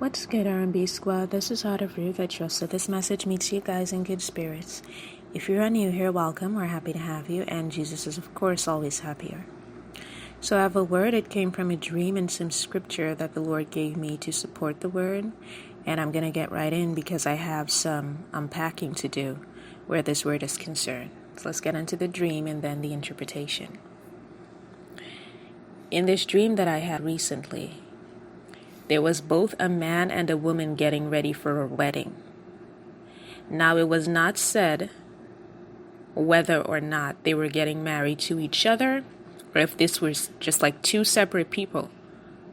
What's good, R&B squad? This is Heart of Ruth. I trust that this message meets you guys in good spirits. If you're new here, welcome. We're happy to have you, and Jesus is, of course, always happier. So I have a word. It came from a dream and some scripture that the Lord gave me to support the word, and I'm going to get right in because I have some unpacking to do where this word is concerned. So let's get into the dream and then the interpretation. In this dream that I had recently, there was both a man and a woman getting ready for a wedding. Now, it was not said whether or not they were getting married to each other or if this was just like two separate people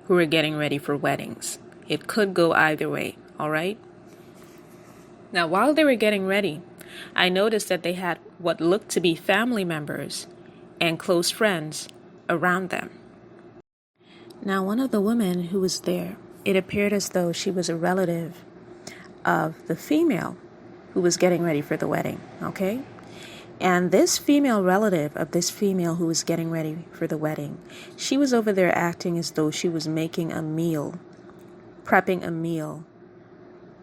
who were getting ready for weddings. It could go either way, all right? Now, while they were getting ready, I noticed that they had what looked to be family members and close friends around them. Now, one of the women who was there, it appeared as though she was a relative of the female who was getting ready for the wedding, okay? And this female relative of this female who was getting ready for the wedding, she was over there acting as though she was making a meal, prepping a meal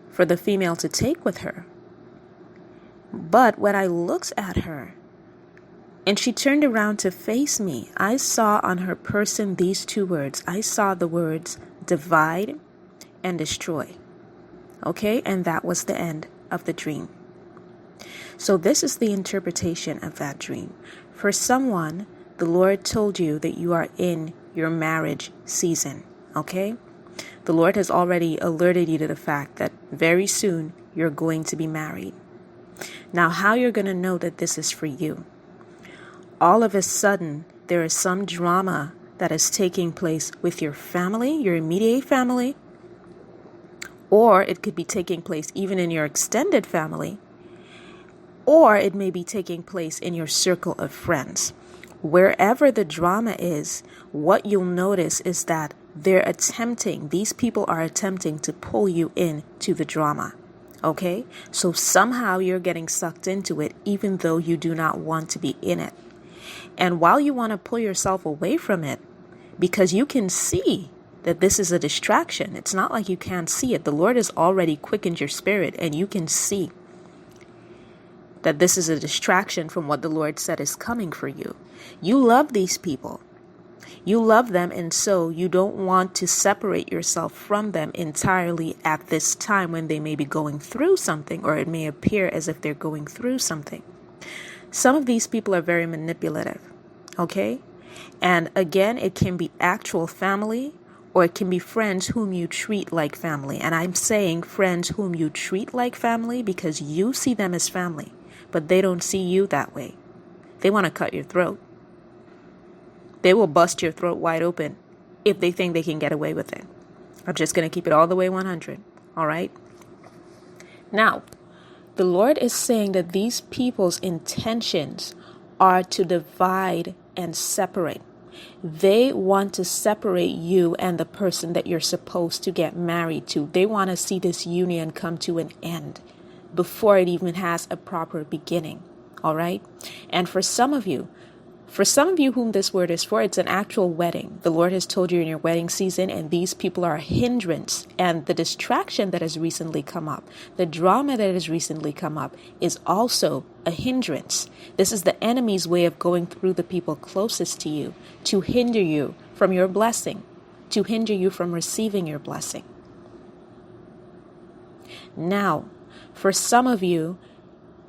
for the female to take with her. But when I looked at her, and she turned around to face me, I saw on her person these two words. I saw the words divide and destroy. Okay? And that was the end of the dream. So this is the interpretation of that dream. For someone, the Lord told you that you are in your marriage season. Okay? The Lord has already alerted you to the fact that very soon you're going to be married. Now, how you're going to know that this is for you? All of a sudden, there is some drama that is taking place with your family, your immediate family, or it could be taking place even in your extended family, or it may be taking place in your circle of friends. Wherever the drama is, what you'll notice is that these people are attempting to pull you into the drama. Okay? So somehow you're getting sucked into it, even though you do not want to be in it. And while you want to pull yourself away from it, because you can see that this is a distraction, it's not like you can't see it. The Lord has already quickened your spirit, and you can see that this is a distraction from what the Lord said is coming for you. You love these people. You love them, and so you don't want to separate yourself from them entirely at this time when they may be going through something, or it may appear as if they're going through something. Some of these people are very manipulative, okay? And again, it can be actual family, or it can be friends whom you treat like family. And I'm saying friends whom you treat like family because you see them as family, but they don't see you that way. They want to cut your throat. They will bust your throat wide open if they think they can get away with it. I'm just going to keep it all the way 100, all right? Now, the Lord is saying that these people's intentions are to divide and separate. They want to separate you and the person that you're supposed to get married to. They want to see this union come to an end before it even has a proper beginning. All right? And for some of you whom this word is for, it's an actual wedding. The Lord has told you in your wedding season, and these people are a hindrance. And the distraction that has recently come up, the drama that has recently come up, is also a hindrance. This is the enemy's way of going through the people closest to you to hinder you from your blessing, to hinder you from receiving your blessing. Now, for some of you,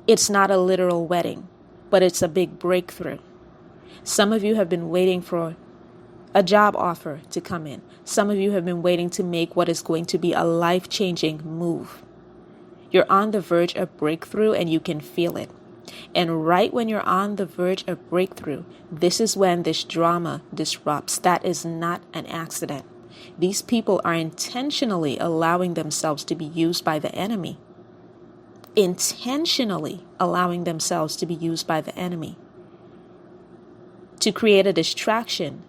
it's not a literal wedding, but it's a big breakthrough. Some of you have been waiting for a job offer to come in. Some of you have been waiting to make what is going to be a life-changing move. You're on the verge of breakthrough and you can feel it. And right when you're on the verge of breakthrough, this is when this drama disrupts. That is not an accident. These people are intentionally allowing themselves to be used by the enemy. Intentionally allowing themselves to be used by the enemy to create a distraction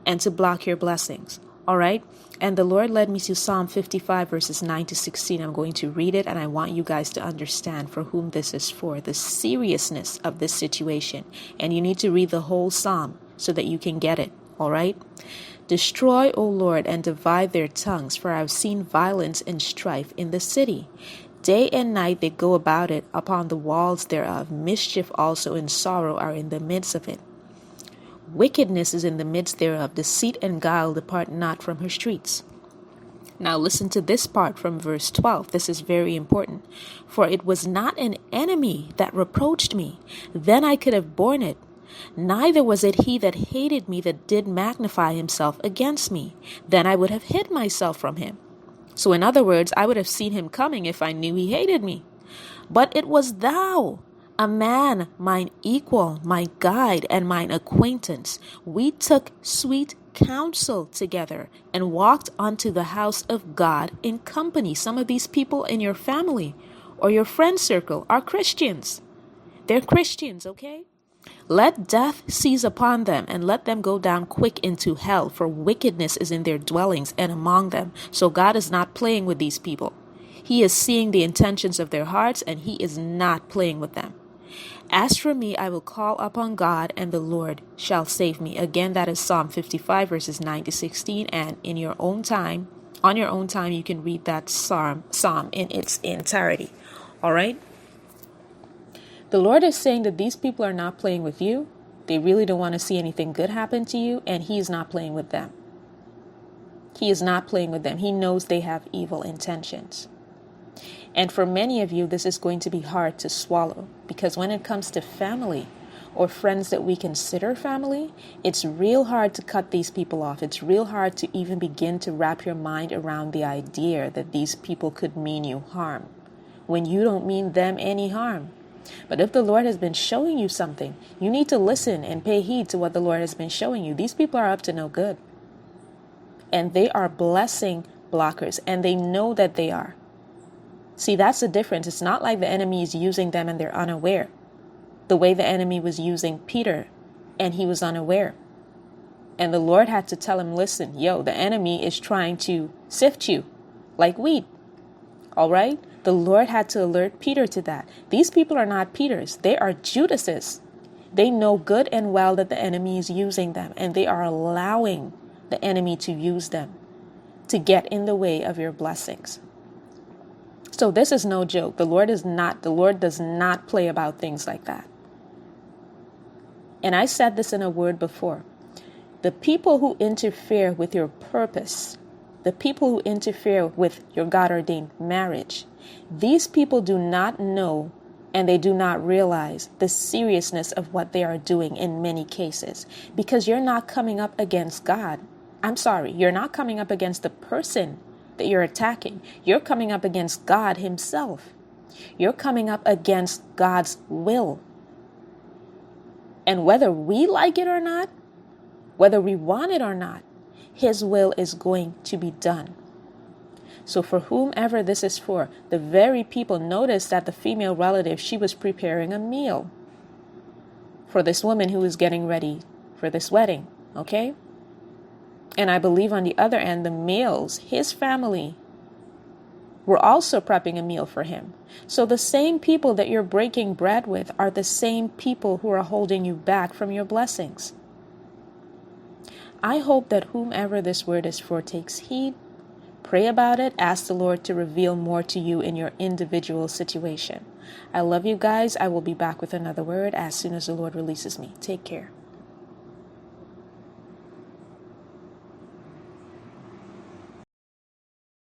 and to block your blessings. All right? And the Lord led me to Psalm 55 verses 9 to 16. I'm going to read it, and I want you guys to understand for whom this is for, the seriousness of this situation. And you need to read the whole Psalm so that you can get it. All right? Destroy, O Lord, and divide their tongues, for I have seen violence and strife in the city. Day and night they go about it upon the walls thereof. Mischief also and sorrow are in the midst of it. Wickedness is in the midst thereof. Deceit and guile depart not from her streets. Now listen to this part from verse 12. This is very important. For it was not an enemy that reproached me. Then I could have borne it. Neither was it he that hated me that did magnify himself against me. Then I would have hid myself from him. So in other words, I would have seen him coming if I knew he hated me. But it was thou, a man, mine equal, my guide, and mine acquaintance. We took sweet counsel together and walked unto the house of God in company. Some of these people in your family or your friend circle are Christians. They're Christians, okay? Let death seize upon them, and let them go down quick into hell, for wickedness is in their dwellings and among them. So God is not playing with these people. He is seeing the intentions of their hearts, and he is not playing with them. As for me, I will call upon God, and the Lord shall save me. Again, that is Psalm 55, verses 9 to 16. And in your own time, on your own time, you can read that psalm in its entirety. All right? The Lord is saying that these people are not playing with you. They really don't want to see anything good happen to you, and he is not playing with them. He is not playing with them. He knows they have evil intentions. And for many of you, this is going to be hard to swallow, because when it comes to family or friends that we consider family, it's real hard to cut these people off. It's real hard to even begin to wrap your mind around the idea that these people could mean you harm when you don't mean them any harm. But if the Lord has been showing you something, you need to listen and pay heed to what the Lord has been showing you. These people are up to no good. And they are blessing blockers, and they know that they are. See, that's the difference. It's not like the enemy is using them and they're unaware. The way the enemy was using Peter, and he was unaware. And the Lord had to tell him, listen, the enemy is trying to sift you like wheat. All right? The Lord had to alert Peter to that. These people are not Peters. They are Judases. They know good and well that the enemy is using them, and they are allowing the enemy to use them to get in the way of your blessings. So this is no joke. The Lord does not play about things like that. And I said this in a word before. The people who interfere with your purpose, the people who interfere with your God-ordained marriage, these people do not know, and they do not realize the seriousness of what they are doing in many cases, because you're not coming up against God. I'm sorry, you're not coming up against the person that you're attacking. You're coming up against God himself. You're coming up against God's will. And whether we like it or not, whether we want it or not, his will is going to be done. So for whomever this is for, the very people, notice that the female relative, she was preparing a meal for this woman who was getting ready for this wedding, okay? And I believe on the other end, the males, his family, were also prepping a meal for him. So the same people that you're breaking bread with are the same people who are holding you back from your blessings. I hope that whomever this word is for takes heed. Pray about it. Ask the Lord to reveal more to you in your individual situation. I love you guys. I will be back with another word as soon as the Lord releases me. Take care.